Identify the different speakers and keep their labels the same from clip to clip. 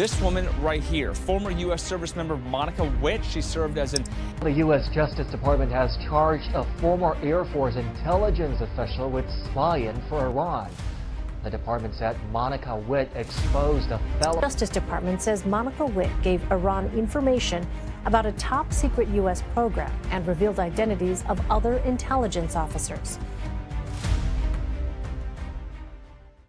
Speaker 1: This woman right here, former U.S. service member Monica Witt, she served as an
Speaker 2: The U.S. Justice Department has charged a former Air Force intelligence official with spying for Iran. The department said Monica Witt exposed a fellow.
Speaker 3: Justice Department says Monica Witt gave Iran information about a top secret U.S. program and revealed identities of other intelligence officers.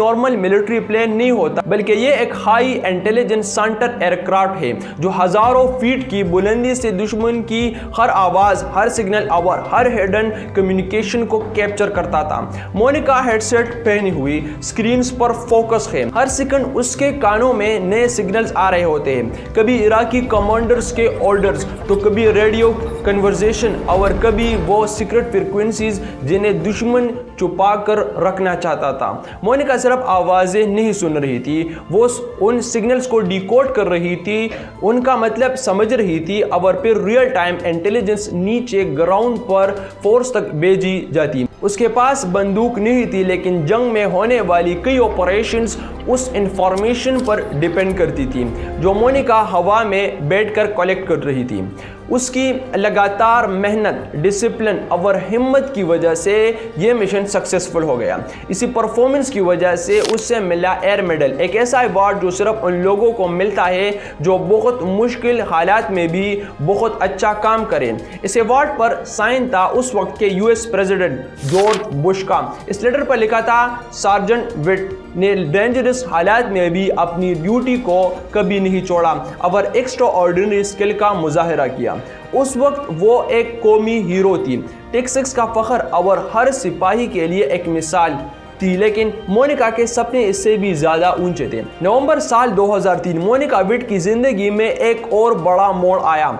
Speaker 4: Normal military plane نہیں ہوتا، بلکہ یہ ایک high intelligence centre aircraft ہے جو ہزاروں fat کی بلندی سے دشمن کی ہر آواز، ہر سگنل اور ہر ہڈن کمیونیکیشن کو کیپچر کرتا تھا۔ مونیکا ہیڈ سیٹ پہنی ہوئی اسکرینز پر فوکس ہے، ہر سیکنڈ اس کے کانوں میں نئے سگنلز آ رہے ہوتے ہیں، کبھی عراقی کمانڈرز کے آرڈرز تو کبھی ریڈیو کنورزیشن اور کبھی وہ سیکرٹ فریکوینسیز جنہیں دشمن چھپا کر رکھنا چاہتا تھا۔ مونیکا صرف آوازیں نہیں سن رہی تھی، وہ ان سگنلز کو ڈیکوڈ کر رہی تھی، ان کا مطلب سمجھ رہی تھی اور پھر ریئل ٹائم انٹیلیجنس نیچے گراؤنڈ پر فورس تک بھیجی جاتی۔ اس کے پاس بندوق نہیں تھی، لیکن جنگ میں ہونے والی کئی آپریشنز اس انفارمیشن پر ڈیپینڈ کرتی تھی جو مونیکا ہوا میں بیٹھ کر کلیکٹ کر رہی تھی۔ اس کی لگاتار محنت، ڈسپلن اور ہمت کی وجہ سے یہ مشن سکسیسفل ہو گیا۔ اسی پرفارمنس کی وجہ سے اس سے ملا ایئر میڈل، ایک ایسا ایوارڈ جو صرف ان لوگوں کو ملتا ہے جو بہت مشکل حالات میں بھی بہت اچھا کام کریں۔ اس ایوارڈ پر سائن تھا اس وقت کے US پریزیڈنٹ جارج بش کا۔ اس لیٹر پر لکھا تھا، سارجنٹ وٹ نے ڈینجرس حالات میں بھی اپنی ڈیوٹی کو کبھی نہیں چھوڑا اور ایکسٹرا آرڈینری اسکل کا مظاہرہ کیا۔ اس وقت وہ ایک قومی ہیرو تھی، ٹیکساس کا فخر اور ہر سپاہی کے لیے ایک مثال تھی، لیکن مونیکا کے سپنے اس سے بھی زیادہ اونچے تھے۔ نومبر سال 2003 مونیکا وٹ کی زندگی میں ایک اور بڑا موڑ آیا۔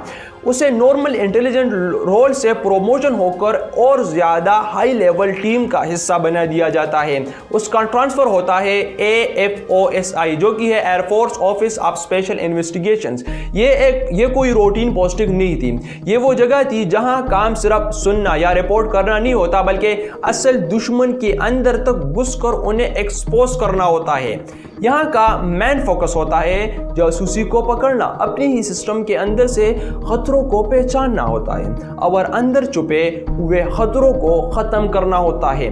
Speaker 4: اسے نارمل انٹیلیجنٹ رول سے پروموشن ہو کر اور زیادہ ہائی لیول ٹیم کا حصہ بنا دیا جاتا ہے۔ اس کا ٹرانسفر ہوتا ہے AFOSI جو کہ ہے air force office of special investigations. یہ کوئی روٹین پوسٹنگ نہیں تھی، یہ وہ جگہ تھی جہاں کام صرف سننا یا رپورٹ کرنا نہیں ہوتا، بلکہ اصل دشمن کے اندر تک گھس کر انہیں ایکسپوز کرنا ہوتا ہے۔ یہاں کا مین فوکس ہوتا ہے جاسوسی کو پکڑنا، اپنے ہی سسٹم کے اندر سے خطروں کو پہچاننا ہوتا ہے اور اندر چھپے ہوئے خطروں کو ختم کرنا ہوتا ہے۔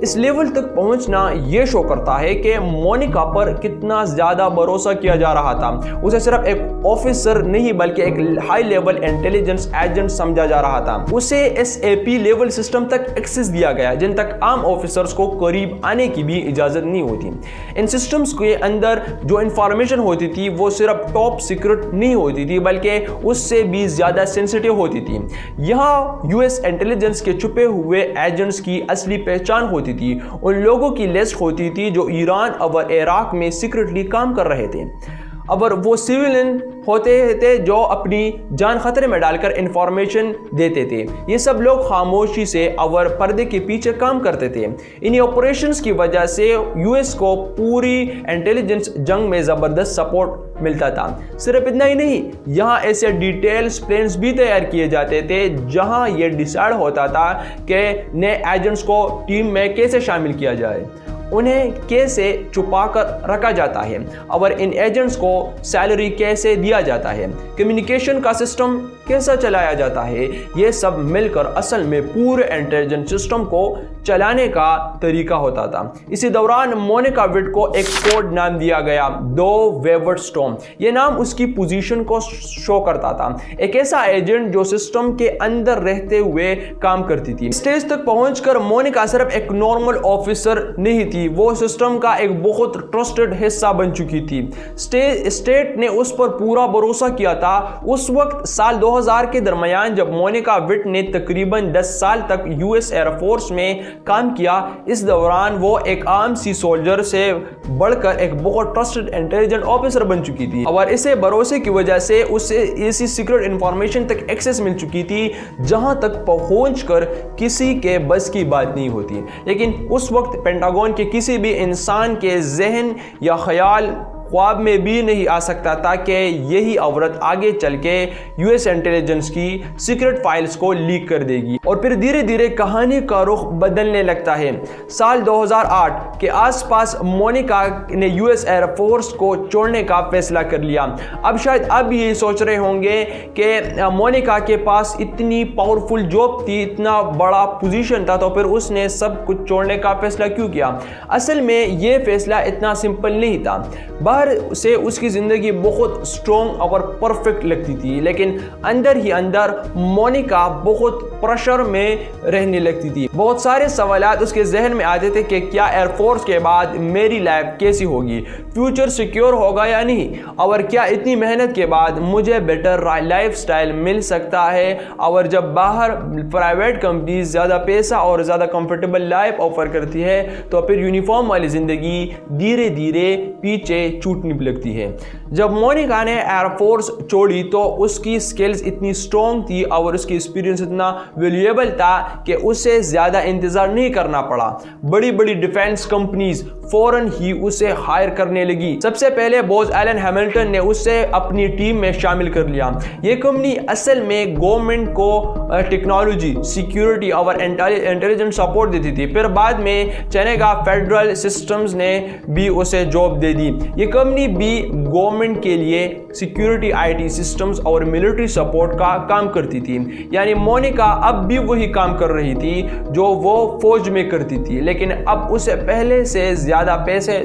Speaker 4: اس لیول تک پہنچنا یہ شو کرتا ہے کہ مونیکا پر کتنا زیادہ بھروسہ کیا جا رہا تھا۔ اسے صرف ایک آفیسر نہیں بلکہ ایک ہائی لیول انٹیلیجنس ایجنٹ سمجھا جا رہا تھا۔ اسے SAP لیول سسٹم تک ایکسس دیا گیا جن تک عام آفیسرز کو قریب آنے کی بھی اجازت نہیں ہوتی۔ ان سسٹمز کے اندر جو انفارمیشن ہوتی تھی وہ صرف ٹاپ سیکرٹ نہیں ہوتی تھی بلکہ اس سے بھی زیادہ سینسٹیو ہوتی تھی۔ یہاں US انٹیلیجنس کے چھپے ہوئے ایجنٹس کی اصلی پہچان ہوتی تھی، ان لوگوں کی لسٹ ہوتی تھی جو ایران اور عراق میں سیکرٹلی کام کر رہے تھے، اور وہ سیویلین ہوتے تھے جو اپنی جان خطرے میں ڈال کر انفارمیشن دیتے تھے۔ یہ سب لوگ خاموشی سے اور پردے کے پیچھے کام کرتے تھے۔ انہی آپریشنز کی وجہ سے US کو پوری انٹیلیجنس جنگ میں زبردست سپورٹ ملتا تھا۔ صرف اتنا ہی نہیں، یہاں ایسے ڈیٹیلز پلانز بھی تیار کیے جاتے تھے جہاں یہ ڈیسائیڈ ہوتا تھا کہ نئے ایجنٹس کو ٹیم میں کیسے شامل کیا جائے، انہیں کیسے چھپا کر رکھا جاتا ہے اور ان ایجنٹس کو سیلری کیسے دیا جاتا ہے، کمیونیکیشن کا سسٹم کیسا چلایا جاتا ہے۔ یہ سب مل کر اصل میں پورے انٹیلیجنس سسٹم کو چلانے کا طریقہ ہوتا تھا۔ اسی دوران مونیکا وٹ کو ایک کوڈ نام دیا گیا، دو ویورڈ اسٹارم۔ یہ نام اس کی پوزیشن کو شو کرتا تھا، ایک ایسا ایجنٹ جو سسٹم کے اندر رہتے ہوئے کام کرتی تھی۔ اسٹیج تک پہنچ کر مونیکا صرف ایک نارمل آفیسر نہیں تھی، وہ سسٹم کا ایک بہت ٹرسٹڈ حصہ بن چکی تھی۔ اسٹیٹ نے اس پر پورا بھروسہ کیا تھا۔ اس وقت سال 2000 کے درمیان جب مونیکا وٹ نے تقریباً 10 سال تک US ایئر فورس میں کام کیا، اس دوران وہ ایک عام سی سولجر سے بڑھ کر ایک بہت ٹرسٹڈ انٹیلیجنٹ آفیسر بن چکی تھی، اور اسے بھروسے کی وجہ سے اسے ایسی سیکرٹ انفارمیشن تک ایکسس مل چکی تھی جہاں تک پہنچ کر کسی کے بس کی بات نہیں ہوتی۔ لیکن اس وقت پینٹاگون کے کسی بھی انسان کے ذہن یا خیال خواب میں بھی نہیں آ سکتا تھا کہ یہی عورت آگے چل کے US انٹیلیجنس کی سیکرٹ فائلز کو لیک کر دے گی، اور پھر دھیرے دھیرے کہانی کا رخ بدلنے لگتا ہے۔ سال 2008 کے آس پاس مونیکا نے US ایئر فورس کو چھوڑنے کا فیصلہ کر لیا۔ اب شاید اب یہ سوچ رہے ہوں گے کہ مونیکا کے پاس اتنی پاورفل جاب تھی، اتنا بڑا پوزیشن تھا، تو پھر اس نے سب کچھ چھوڑنے کا فیصلہ کیوں کیا؟ اصل میں یہ فیصلہ اتنا سمپل نہیں تھا۔ باہر سے اس کی زندگی بہت سٹرونگ اور پرفیکٹ لگتی تھی، لیکن اندر ہی اندر مونیکا بہت پریشر میں رہنے لگتی تھی۔ بہت سارے سوالات اس کے ذہن میں آتے تھے کہ کیا ایئر فورس کے بعد میری لائف کیسی ہوگی، فیوچر سیکیور ہوگا یا نہیں، اور کیا اتنی محنت کے بعد مجھے بیٹر لائف سٹائل مل سکتا ہے، اور جب باہر پرائیویٹ کمپنیز زیادہ پیسہ اور زیادہ کمفرٹیبل لائف آفر کرتی ہے تو پھر یونیفارم والی زندگی دھیرے دھیرے پیچھے چھوٹنے لگتی ہے۔ جب مونیکا نے ایئر فورس چھوڑی تو اس کی سکلز اتنی سٹرونگ تھی اور اس کی ایکسپیرینس اتنا ویلیویبل تھا کہ اسے زیادہ انتظار نہیں کرنا پڑا۔ بڑی بڑی ڈیفینس کمپنیز فوراً ہی اسے ہائر کرنے لگی۔ سب سے پہلے بوز ایلن ہیملٹن نے اسے اپنی ٹیم میں شامل کر لیا۔ یہ کمپنی اصل میں گورنمنٹ کو ٹیکنالوجی، سیکیورٹی اور انٹیلیجنس سپورٹ دیتی تھی۔ پھر بعد میں چینیگا فیڈرل سسٹمز نے بھی اسے جاب دے دی۔ یہ کمپنی بھی گورنمنٹ کے لیے سیکیورٹی، آئی ٹی سسٹمز اور ملٹری سپورٹ کا کام کرتی تھی۔ یعنی مونیکا اب بھی وہی کام کر رہی تھی جو وہ فوج میں کرتی تھی، لیکن اب اسے پہلے سے زیادہ پیسے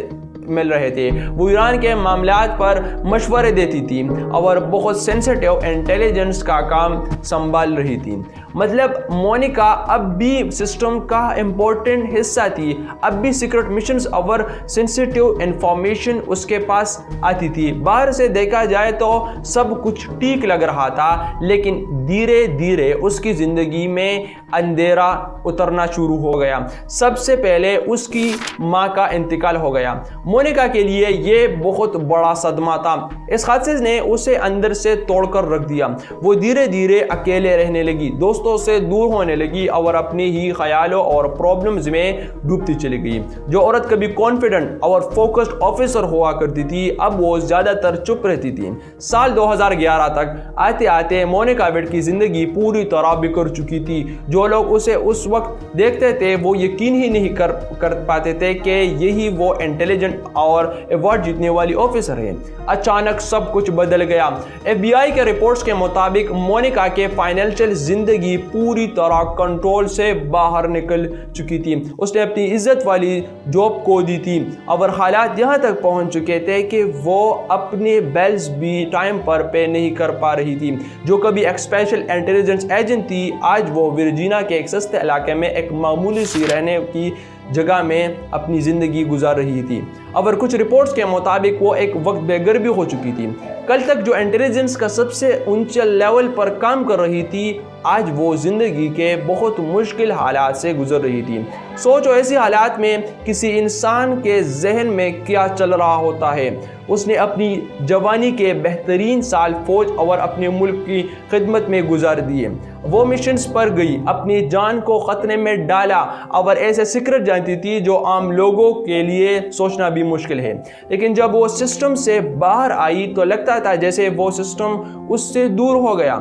Speaker 4: مل رہے تھے۔ وہ ایران کے معاملات پر مشورے دیتی تھی اور بہت سینسیٹیو انٹیلیجنس کا کام سنبھال رہی تھی۔ مطلب مونیکا اب بھی سسٹم کا امپورٹنٹ حصہ تھی، اب بھی سیکرٹ مشنز اور سینسیٹیو انفارمیشن اس کے پاس آتی تھی۔ باہر سے دیکھا جائے تو سب کچھ ٹھیک لگ رہا تھا، لیکن دھیرے دھیرے اس کی زندگی میں اندھیرا اترنا شروع ہو گیا۔ سب سے پہلے اس کی ماں کا انتقال ہو گیا۔ مونیکا کے لیے یہ بہت بڑا صدمہ تھا۔ اس حادثے نے اسے اندر سے توڑ کر رکھ دیا۔ وہ دھیرے دھیرے اکیلے رہنے لگی، دوستوں سے دور ہونے لگی اور اپنی ہی خیالوں اور پرابلمز میں ڈوبتی چلی گئی۔ جو عورت کبھی کانفیڈنٹ اور فوکسڈ آفیسر ہوا کرتی تھی، اب وہ زیادہ تر چپ رہتی تھی۔ سال 2011 تک آتے آتے مونیکا وٹ کی زندگی پوری طرح بکھر چکی تھی۔ جو لوگ اسے اس وقت دیکھتے تھے وہ یقین ہی نہیں کر پاتے تھے کہ یہی وہ انٹیلیجنٹ اور ایوارڈ جیتنے والی آفیسر ہے۔ اچانک سب کچھ بدل گیا۔ FBI کے رپورٹس کے مطابق مونیکا کے فائنینشیل زندگی پوری طرح کنٹرول سے باہر نکل چکی تھی۔ اس نے اپنی عزت والی جاب کو دی تھی اور حالات یہاں تک پہنچ چکے تھے کہ وہ اپنے بیلز بھی ٹائم پر پے نہیں کر پا رہی تھی۔ جو کبھی ایک اسپیشل انٹیلیجنس ایجنٹ تھی، آج وہ ورجینیا کے ایک سستے علاقے میں ایک معمولی سی رہنے کی جگہ میں اپنی زندگی گزار رہی تھی، اور کچھ رپورٹس کے مطابق وہ ایک وقت بے گھر بھی ہو چکی تھی۔ کل تک جو انٹیلیجنس کا سب سے اونچے لیول پر کام کر رہی تھی، آج وہ زندگی کے بہت مشکل حالات سے گزر رہی تھی۔ سوچو ایسی حالات میں کسی انسان کے ذہن میں کیا چل رہا ہوتا ہے۔ اس نے اپنی جوانی کے بہترین سال فوج اور اپنے ملک کی خدمت میں گزار دیے۔ وہ مشنز پر گئی، اپنی جان کو خطرے میں ڈالا اور ایسے سیکرٹ جانتی تھی جو عام لوگوں کے لیے سوچنا بھی مشکل ہے۔ لیکن جب وہ سسٹم سے باہر آئی تو لگتا تھا جیسے وہ سسٹم اس سے دور ہو گیا۔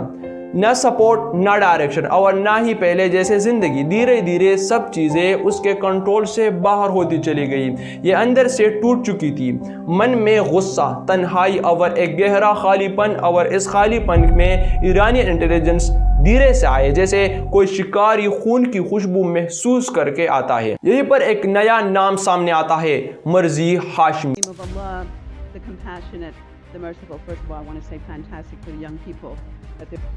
Speaker 4: نہ سپورٹ، نہ ڈائریکشن اور نہ ہی پہلے جیسے زندگی۔ دھیرے دھیرے سب چیزیں اس کے کنٹرول سے باہر ہوتی چلی گئی۔ یہ اندر سے ٹوٹ چکی تھی۔ من میں غصہ، تنہائی اور ایک گہرا خالی پن، اور اس خالی پن میں ایرانی انٹیلیجنس دھیرے سے آئے جیسے کوئی شکاری خون کی خوشبو محسوس کر کے آتا ہے۔ یہیں پر ایک نیا نام سامنے آتا ہے، مرضی Hashmi.
Speaker 5: The merciful. First of all, I want to say fantastic for the young people.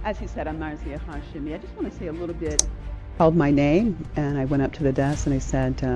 Speaker 5: As he said, I'm Marzia Hashimi. I just want to say a little bit. Called my name, and I went up to the desk and I said,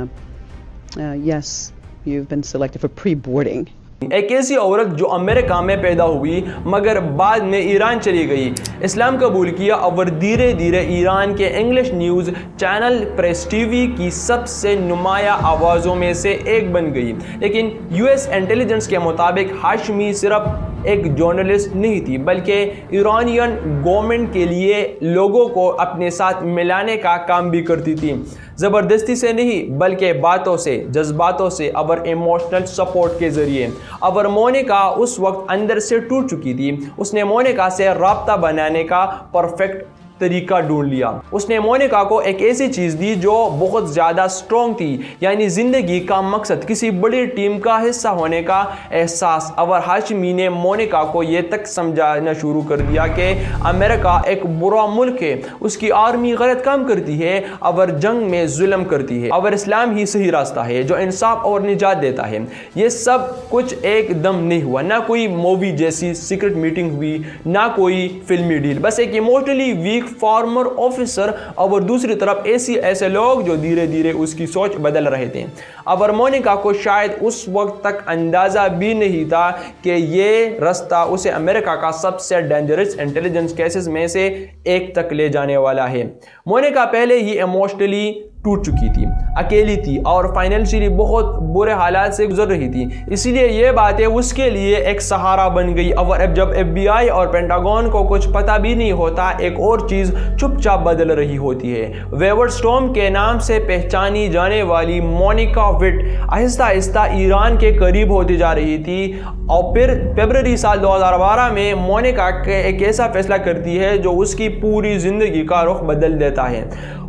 Speaker 5: yes, you've been selected for pre-boarding.
Speaker 4: ایک ایسی عورت جو امریکہ میں پیدا ہوئی مگر بعد میں ایران چلی گئی، اسلام قبول کیا اور دھیرے دھیرے ایران کے English news channel press T V کی سب سے نمایاں آوازوں میں سے ایک بن گئی۔ لیکن US انٹیلیجنس کے مطابق ہاشمی صرف ایک جرنلسٹ نہیں تھی، بلکہ ایرانین گورنمنٹ کے لیے لوگوں کو اپنے ساتھ ملانے کا کام بھی کرتی تھی۔ زبردستی سے نہیں بلکہ باتوں سے، جذباتوں سے اور ایموشنل سپورٹ کے ذریعے۔ اور مونیکا اس وقت اندر سے ٹوٹ چکی تھی۔ اس نے مونیکا سے رابطہ بنانے کا پرفیکٹ طریقہ ڈھونڈ لیا. اس نے مونیکا کو ایک ایسی چیز دی جو بہت زیادہ اسٹرانگ تھی, یعنی زندگی کا مقصد, کسی بڑی ٹیم کا حصہ ہونے کا احساس. اور ہاشمی نے مونیکا کو یہ تک سمجھانا شروع کر دیا کہ امریکہ ایک برا ملک ہے, اس کی آرمی غلط کام کرتی ہے اور جنگ میں ظلم کرتی ہے, اور اسلام ہی صحیح راستہ ہے جو انصاف اور نجات دیتا ہے. یہ سب کچھ ایک دم نہیں ہوا, نہ کوئی مووی جیسی سیکرٹ میٹنگ ہوئی, نہ کوئی فلمی ڈیل, بس ایک ایموشنلی ویک فارمر آفیسر اور دوسری طرف ایسے لوگ جو دھیرے دھیرے اس کی سوچ بدل رہے تھے. اور مونیکا کو شاید اس وقت تک اندازہ بھی نہیں تھا کہ یہ راستہ اسے امریکہ کا سب سے ڈینجرس انٹیلیجنس کیسز میں سے ایک تک لے جانے والا ہے. مونیکا پہلے ہی ایموشنلی ٹوٹ چکی تھی, اکیلی تھی اور فائنینشلی بہت برے حالات سے گزر رہی تھی, اسی لیے یہ باتیں اس کے لیے ایک سہارا بن گئی. اور اب جب FBI اور پینٹاگون کو کچھ پتہ بھی نہیں ہوتا, ایک اور چیز چپ چاپ بدل رہی ہوتی ہے. ویورڈ اسٹورم کے نام سے پہچانی جانے والی مونیکا وٹ آہستہ آہستہ ایران کے قریب ہوتی جا رہی تھی, اور پھر فروری سال 2012 میں مونیکا ایک ایسا فیصلہ کرتی ہے جو اس کی پوری زندگی کا رخ بدل دیتا ہے.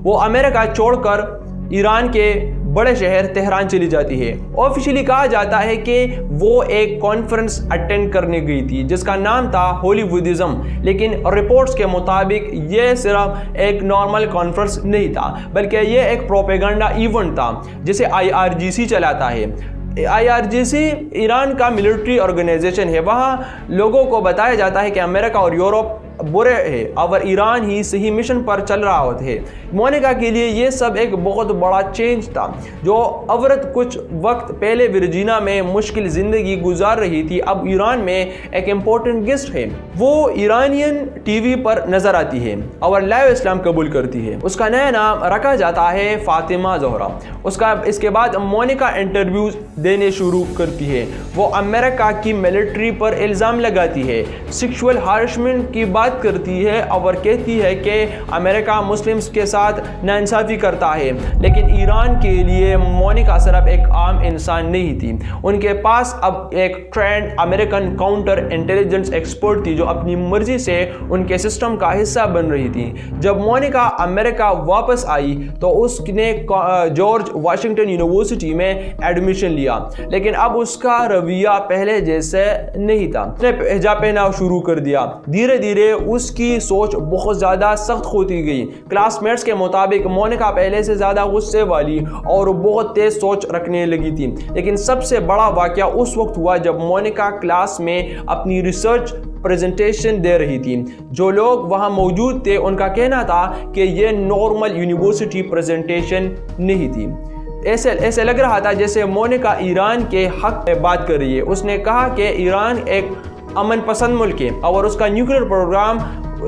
Speaker 4: وہ امریکہ چھوڑ کر ایران کے بڑے شہر تہران چلی جاتی ہے. آفیشلی کہا جاتا ہے کہ وہ ایک کانفرنس اٹینڈ کرنے گئی تھی جس کا نام تھا ہولی وودزم, لیکن رپورٹس کے مطابق یہ صرف ایک نارمل کانفرنس نہیں تھا, بلکہ یہ ایک پروپیگنڈا ایونٹ تھا جسے IRGC چلاتا ہے. IRGC ایران کا ملٹری آرگنائزیشن ہے. وہاں لوگوں کو بتایا جاتا ہے کہ امریکہ اور یورپ برے ہے اور ایران ہی صحیح مشن پر چل رہا ہوتا ہے. مونیکا کے لیے یہ سب ایک بہت بڑا چینج تھا. جو عورت کچھ وقت پہلے ورجینیا میں مشکل زندگی گزار رہی تھی, اب ایران میں ایک امپورٹنٹ گیسٹ ہے. وہ ایرانین ٹی وی پر نظر آتی ہے اور لائیو اسلام قبول کرتی ہے. اس کا نیا نام رکھا جاتا ہے فاطمہ زہرا. اس کے بعد مونیکا انٹرویوز دینے شروع کرتی ہے. وہ امریکہ کی ملٹری پر الزام لگاتی ہے, سیکشول ہارشمنٹ کی بات کرتی ہے اور کہتی ہے کہ امریکہ مسلمز کے ساتھ ناانصافی کرتا ہے. لیکن ایران کے لیے مونیکا صرف ایک عام انسان نہیں تھی, ان کے پاس اب ایک trained American counter intelligence expert تھی جو اپنی مرضی سے ان کے سسٹم کا حصہ بن رہی تھی. جب مونیکا امریکہ واپس آئی تو اس نے جارج واشنگٹن یونیورسٹی میں ایڈمیشن لیا, لیکن اب اس کا رویہ پہلے جیسے نہیں تھا. اس نے حجاب پہنا شروع کر دیا. دھیرے دھیرے اس کی سوچ بہت زیادہ سخت ہوتی گئی. کلاس میٹس کے مطابق مونیکا پہلے سے زیادہ غصے والی اور بہت تیز سوچ رکھنے لگی تھی. لیکن سب سے بڑا واقعہ اس وقت ہوا جب مونیکا کلاس میں اپنی ریسرچ پریزنٹیشن دے رہی تھی. جو لوگ وہاں موجود تھے ان کا کہنا تھا کہ یہ نارمل یونیورسٹی پریزنٹیشن نہیں تھی. ایسے لگ رہا تھا جیسے مونیکا ایران کے حق میں بات کر رہی ہے. اس نے کہا کہ ایران ایک امن پسند ملک ہے اور اس کا نیوکلیئر پروگرام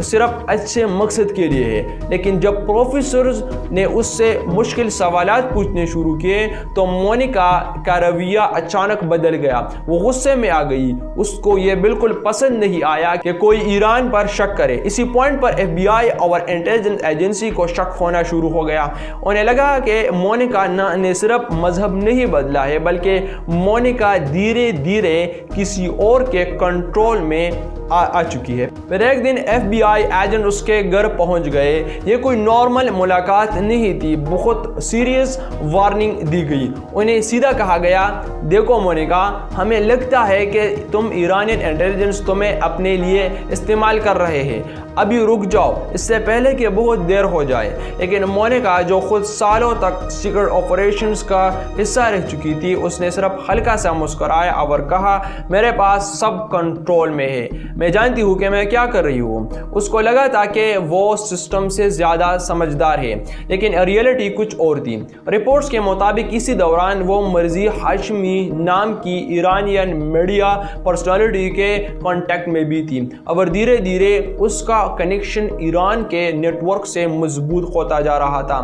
Speaker 4: صرف اچھے مقصد کے لیے ہے. لیکن جب پروفیسرز نے اس سے مشکل سوالات پوچھنے شروع کیے تو مونیکا کا رویہ اچانک بدل گیا. وہ غصے میں آ گئی. اس کو یہ بالکل پسند نہیں آیا کہ کوئی ایران پر شک کرے. اسی پوائنٹ پر FBI اور انٹیلیجنس ایجنسی کو شک ہونا شروع ہو گیا. انہیں لگا کہ مونیکا نے صرف مذہب نہیں بدلا ہے بلکہ مونیکا دھیرے دھیرے کسی اور کے کنٹرول میں آ چکی ہے. پھر ایک دن FBI ایجنٹ اس کے گھر پہنچ گئے. یہ کوئی نارمل ملاقات نہیں تھی, بہت سیریس وارننگ دی گئی. انہیں سیدھا کہا گیا, دیکھو مونیکا, ہمیں لگتا ہے کہ تم ایرانین انٹیلیجنس تمہیں اپنے لیے استعمال کر رہے ہیں. ابھی رک جاؤ اس سے پہلے کہ بہت دیر ہو جائے. لیکن مونیکا جو خود سالوں تک سیکرٹ آپریشنز کا حصہ رہ چکی تھی, اس نے صرف ہلکا سا مسکرایا اور کہا, میرے پاس سب کنٹرول میں ہے, میں جانتی ہوں کہ میں کیا کر رہی ہوں. اس کو لگا تھا کہ وہ سسٹم سے زیادہ سمجھدار ہے, لیکن ریئلٹی کچھ اور تھی. رپورٹس کے مطابق اسی دوران وہ مرضی ہاشمی نام کی ایرانین میڈیا پرسنالٹی کے کانٹیکٹ میں بھی تھی, اور دھیرے دھیرے اس کا کنیکشن ایران کے نیٹ ورک سے مضبوط ہوتا جا رہا تھا.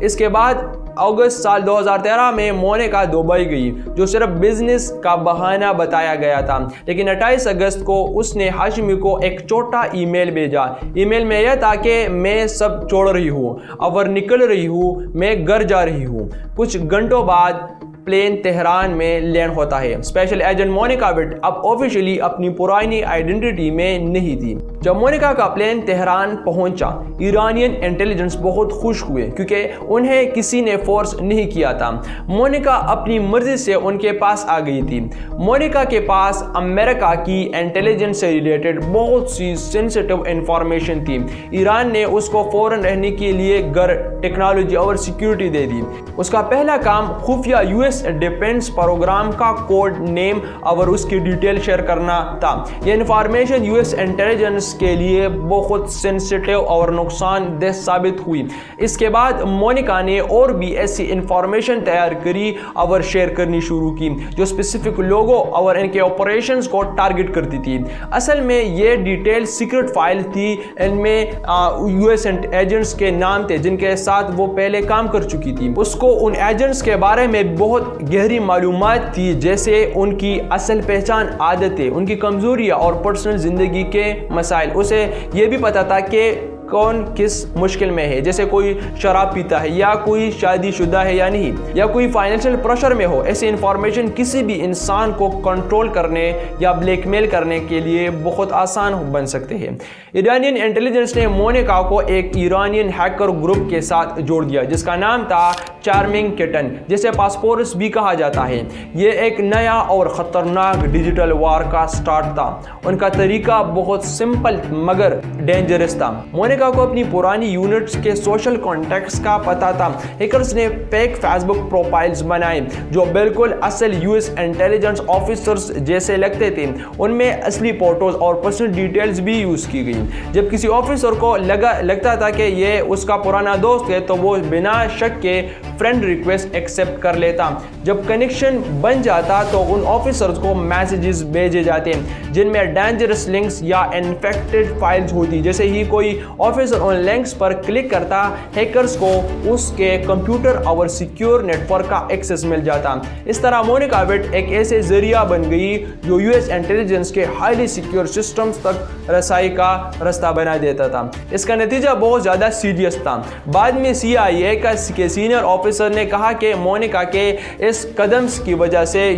Speaker 4: اس کے بعد اگست سال 2013 میں مونیکا دبئی گئی, جو صرف بزنس کا بہانہ بتایا گیا تھا. لیکن 28 اگست کو اس نے ہاشمی کو ایک چھوٹا ای میل بھیجا. ای میل میں یہ تھا کہ میں سب چھوڑ رہی ہوں اور نکل رہی ہوں, میں گھر جا رہی ہوں. کچھ گھنٹوں بعد پلین تہران میں لینڈ ہوتا ہے۔ اسپیشل ایجنٹ مونیکا وٹ اب آفیشلی اپنی پرانی آئیڈینٹی میں نہیں تھی۔ جب مونیکا کا پلین تہران پہنچا، ایرانین انٹیلیجنس بہت خوش ہوئے کیونکہ انہیں کسی نے فورس نہیں کیا تھا۔ مونیکا اپنی مرضی سے ان کے پاس آ گئی تھی۔ مونیکا کے پاس امریکہ کی انٹیلیجنس سے ریلیٹڈ بہت سی سینسٹیو انفارمیشن تھی۔ ایران نے اس کو فوراً رہنے کے لیے گھر، ٹیکنالوجی اور سیکیورٹی دے دی۔ اس کا پہلا کام خفیہ US ڈیفنس پروگرام کا کوڈ نیم اور اس کی ڈیٹیل شیئر کرنا تھا۔ یہ انفارمیشن US انٹیلیجنس کے لیے بہت سینسٹیو اور نقصان دہ ثابت ہوئی۔ اس کے بعد مونیکا نے اور بھی ایسی انفارمیشن تیار کری اور شیئر کرنی شروع کی جو اسپیسیفک لوگوں اور ان کے آپریشنز کو ٹارگٹ کرتی تھی۔ اصل میں یہ ڈیٹیل سیکرٹ فائل تھی، ان میں US ایجنٹس کے نام تھے جن کے ساتھ وہ پہلے کام کر چکی تھی۔ اس کو ان ایجنٹس کے بارے میں بہت گہری معلومات تھی، جیسے ان کی اصل پہچان، عادتیں، ان کی کمزوریاں اور پرسنل زندگی کے مسائل۔ اسے یہ بھی پتا تھا کہ کون کس مشکل میں ہے، جیسے کوئی شراب پیتا ہے یا کوئی شادی شدہ ہے یا نہیں، یا کوئی فائنینشیل پریشر میں ہو۔ ایسی انفارمیشن کسی بھی انسان کو کنٹرول کرنے یا بلیک میل کرنے کے لیے بہت آسان بن سکتے ہیں۔ ایرانین انٹیلیجنس نے مونیکا کو ایک ایرانین ہیکر گروپ کے ساتھ جوڑ دیا جس کا نام تھا چارمنگ کٹن، جسے پاسپورس بھی کہا جاتا ہے۔ یہ ایک نیا اور خطرناک ڈیجیٹل وار کا سٹارٹ تھا۔ ان کا طریقہ بہت سمپل مگر ڈینجرس تھا۔ مونیکا کو اپنی پرانی یونٹس کے سوشل کانٹیکٹس کا پتہ تھا۔ ہیکرز نے فیک فیس بک پروفائلز بنائے جو بالکل اصل US انٹیلیجنس آفیسرز جیسے لگتے تھے۔ ان میں اصلی فوٹوز اور پرسنل ڈیٹیلز بھی یوز کی گئی۔ جب کسی آفیسر کو لگتا تھا کہ یہ اس کا پرانا دوست ہے تو وہ بنا شک کے فرینڈ ریکویسٹ ایکسیپٹ کر لیتا۔ جب کنیکشن بن جاتا تو ان آفیسرز کو میسیجز بھیجے جاتے جن میں ڈینجرس لنکس یا انفیکٹڈ فائلز ہوتی۔ جیسے ہی کوئی آفیسر ان لنکس پر کلک کرتا، ہیکرز کو اس کے کمپیوٹر اور سیکیور نیٹ ورک کا ایکسس مل جاتا۔ اس طرح مونیکا وٹ ایک ایسے ذریعہ بن گئی جو US انٹیلیجنس کے ہائیلی سیکیور سسٹمز تک رسائی کا راستہ بنا دیتا تھا۔ اس کا نتیجہ بہت زیادہ سیریس تھا۔ بعد میں CIA کے سینئر آفیسر نے کہا کہ مونیکا کے اس قدم کی وجہ سے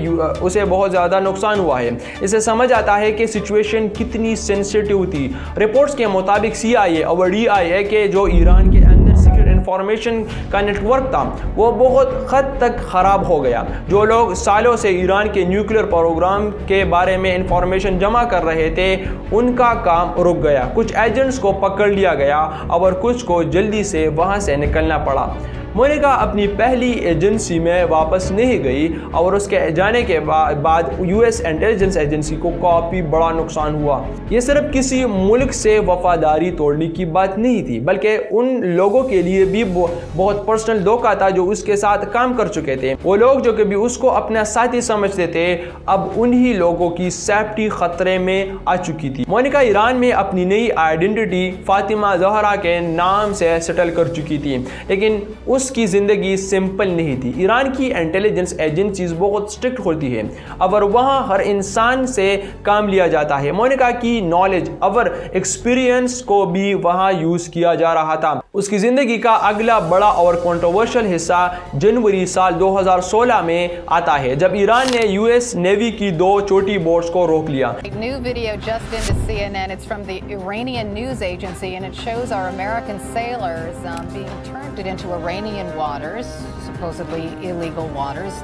Speaker 4: اسے بہت زیادہ نقصان ہوا ہے۔ اسے سمجھ آتا ہے کہ سچویشن کتنی سینسٹیو تھی۔ رپورٹس کے مطابق CIA اور DIA کے جو ایران کے اندر سیکرٹ انفارمیشن کا نیٹ ورک تھا وہ بہت حد تک خراب ہو گیا۔ جو لوگ سالوں سے ایران کے نیوکلیئر پروگرام کے بارے میں انفارمیشن جمع کر رہے تھے ان کا کام رک گیا۔ کچھ ایجنٹس کو پکڑ لیا گیا اور کچھ کو جلدی سے وہاں سے نکلنا پڑا۔ مونیکا اپنی پہلی ایجنسی میں واپس نہیں گئی اور اس کے جانے کے بعد US انٹیلیجنس ایجنسی کو کافی بڑا نقصان ہوا۔ یہ صرف کسی ملک سے وفاداری توڑنے کی بات نہیں تھی بلکہ ان لوگوں کے لیے بھی بہت پرسنل دھوکہ تھا جو اس کے ساتھ کام کر چکے تھے۔ وہ لوگ جو کبھی اس کو اپنا ساتھی سمجھتے تھے اب انہی لوگوں کی سیفٹی خطرے میں آ چکی تھی۔ مونیکا ایران میں اپنی نئی آئیڈینٹی فاطمہ زہرا کے نام سے سیٹل کر چکی تھی، لیکن اس کی زندگی سمپل نہیں تھی۔ ایران کی انٹیلیجنس ایجنسیز بہت سٹرکٹ ہوتی ہیں اور وہاں ہر انسان سے کام لیا جاتا ہے۔ مونیکا کی نالج اور ایکسپیرینس کو بھی وہاں یوز کیا جا رہا تھا۔ اس کی زندگی کا اگلا بڑا اور کنٹروورشل حصہ جنوری سال 2016 میں آتا ہے جب ایران نے US نیوی کی 2 چھوٹی بوٹس کو روک لیا۔
Speaker 6: New video just into CNN. It's from the Iranian news agency, and it shows our American sailors being turned into Iranian waters, supposedly illegal waters.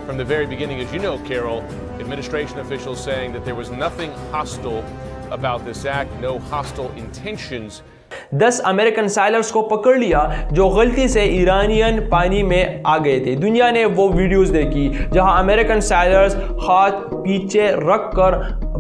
Speaker 7: From the very beginning, as you know, Carol, administration officials saying that there was nothing hostile about this act, no hostile intentions.
Speaker 4: 10 American سائلرز کو پکڑ لیا جو غلطی سے Iranian پانی میں آ گئے تھے۔ دنیا نے وہ ویڈیوز دیکھی جہاں امریکن سائلرز ہاتھ پیچھے رکھ کر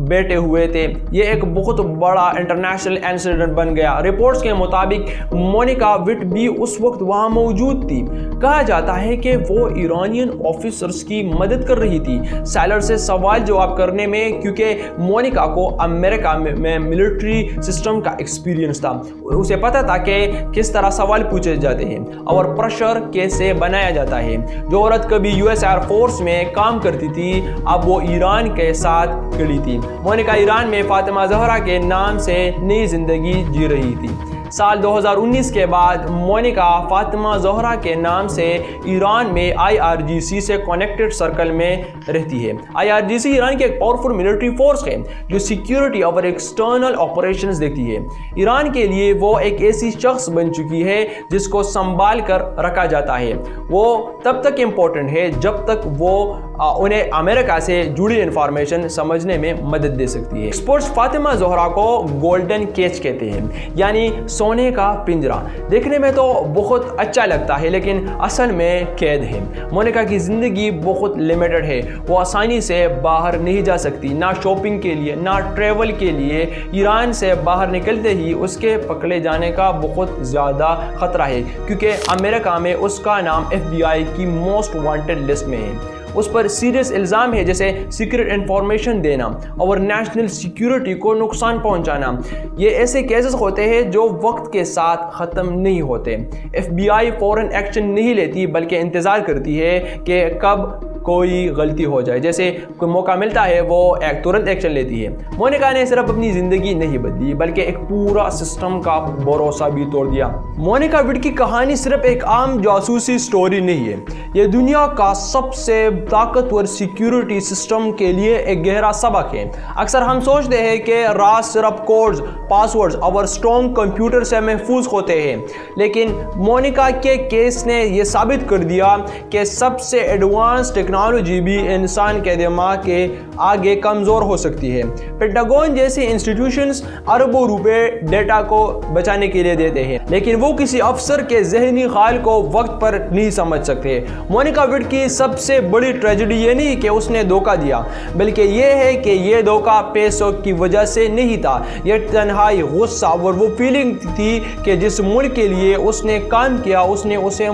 Speaker 4: بیٹھے ہوئے تھے۔ یہ ایک بہت بڑا انٹرنیشنل انسیڈنٹ بن گیا۔ رپورٹس کے مطابق مونیکا وٹ بھی اس وقت وہاں موجود تھی۔ کہا جاتا ہے کہ وہ ایرانین آفیسرز کی مدد کر رہی تھی سائلر سے سوال جواب کرنے میں، کیونکہ مونیکا کو امریکہ میں ملٹری سسٹم کا ایکسپیرینس تھا۔ اسے پتا تھا کہ کس طرح سوال پوچھے جاتے ہیں اور پریشر کیسے بنایا جاتا ہے۔ جو عورت کبھی US ایئر فورس میں کام کرتی تھی اب وہ ایران کے ساتھ کھڑی تھی۔ مونیکا ایران میں فاطمہ زہرا کے نام سے نئی زندگی جی رہی تھی۔ سال 2019 کے بعد مونیکا فاطمہ زہرا کے نام سے ایران میں IRGC سے کنیکٹڈ سرکل میں رہتی ہے۔ IRGC ایران کی ایک پاورفل ملٹری فورس ہے جو سیکیورٹی اور ایکسٹرنل آپریشنز دیکھتی ہے۔ ایران کے لیے وہ ایک ایسی شخص بن چکی ہے جس کو سنبھال کر رکھا جاتا ہے۔ وہ تب تک امپورٹنٹ ہے جب تک وہ انہیں امریکہ سے جڑی انفارمیشن سمجھنے میں مدد دے سکتی ہے۔ ایکسپرٹس فاطمہ زہرا کو گولڈن کیچ کہتے ہیں، یعنی سونے کا پنجرہ۔ دیکھنے میں تو بہت اچھا لگتا ہے لیکن اصل میں قید ہے۔ مونیکا کی زندگی بہت لمیٹڈ ہے، وہ آسانی سے باہر نہیں جا سکتی، نہ شاپنگ کے لیے نہ ٹریول کے لیے۔ ایران سے باہر نکلتے ہی اس کے پکڑے جانے کا بہت زیادہ خطرہ ہے کیونکہ امریکہ میں اس کا نام FBI کی موسٹ وانٹڈ لسٹ میں ہے۔ اس پر سیریس الزام ہے جیسے سیکرٹ انفارمیشن دینا اور نیشنل سیکیورٹی کو نقصان پہنچانا۔ یہ ایسے کیسز ہوتے ہیں جو وقت کے ساتھ ختم نہیں ہوتے۔ FBI فوراً ایکشن نہیں لیتی بلکہ انتظار کرتی ہے کہ کب کوئی غلطی ہو جائے، جیسے کوئی موقع ملتا ہے وہ ترنت ایکشن لیتی ہے۔ مونیکا نے صرف اپنی زندگی نہیں بدلی بلکہ ایک پورا سسٹم کا بھروسہ بھی توڑ دیا۔ مونیکا وڈ کی کہانی صرف ایک عام جاسوسی سٹوری نہیں ہے، یہ دنیا کا سب سے طاقتور سیکیورٹی سسٹم کے لیے ایک گہرا سبق ہے۔ اکثر ہم سوچتے ہیں کہ راز صرف کوڈز، پاسورڈز اور اسٹرانگ کمپیوٹر سے محفوظ ہوتے ہیں، لیکن مونیکا کے کیس نے یہ ثابت کر دیا کہ سب سے ایڈوانس ٹیکنالوجی بھی انسان کے دماغ کے آگے کمزور ہو سکتی ہے۔ پینٹاگون جیسی انسٹیٹیوشنز اربوں روپے ڈیٹا کو بچانے کے لیے دیتے ہیں، لیکن وہ کسی افسر کے ذہنی حال کو وقت پر نہیں سمجھ سکتے۔ مونیکا وڈ کی سب سے بڑی ٹریجڈی یہ نہیں کہ اس نے دھوکہ دیا، بلکہ یہ ہے کہ یہ دھوکہ پیسوں کی وجہ سے نہیں تھا۔ یہ تنہائی، غصہ اور وہ فیلنگ تھی کہ جس ملک کے لیے اس نے کام کیا اس نے اسے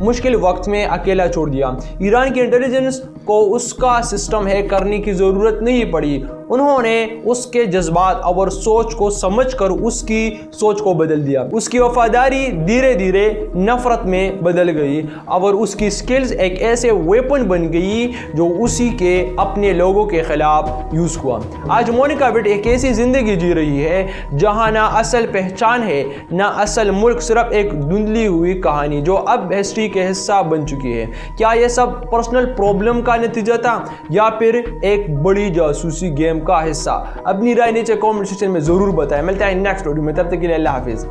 Speaker 4: مشکل وقت میں اکیلا چھوڑ دیا۔ ایران کی انٹیلیجنس کو اس کا سسٹم ہیک کرنے کی ضرورت نہیں پڑی، انہوں نے اس کے جذبات اور سوچ کو سمجھ کر اس کی سوچ کو بدل دیا۔ اس کی وفاداری دھیرے دھیرے نفرت میں بدل گئی اور اس کی سکلز ایک ایسے ویپن بن گئی جو اسی کے اپنے لوگوں کے خلاف یوز ہوا۔ آج مونیکا وڈ ایک ایسی زندگی جی رہی ہے جہاں نہ اصل پہچان ہے نہ اصل ملک، صرف ایک دھندلی ہوئی کہانی جو اب ہسٹری کے حصہ بن چکی ہے۔ کیا یہ سب پرسنل پرابلم کا نتیجہ تھا یا پھر ایک بڑی جاسوسی گیم کا حصہ؟ اپنی رائے نیچے کامنٹ سیکشن میں ضرور بتائیں۔ ملتے ہیں نیکسٹ ویڈیو میں، تب تک کے لیے اللہ حافظ۔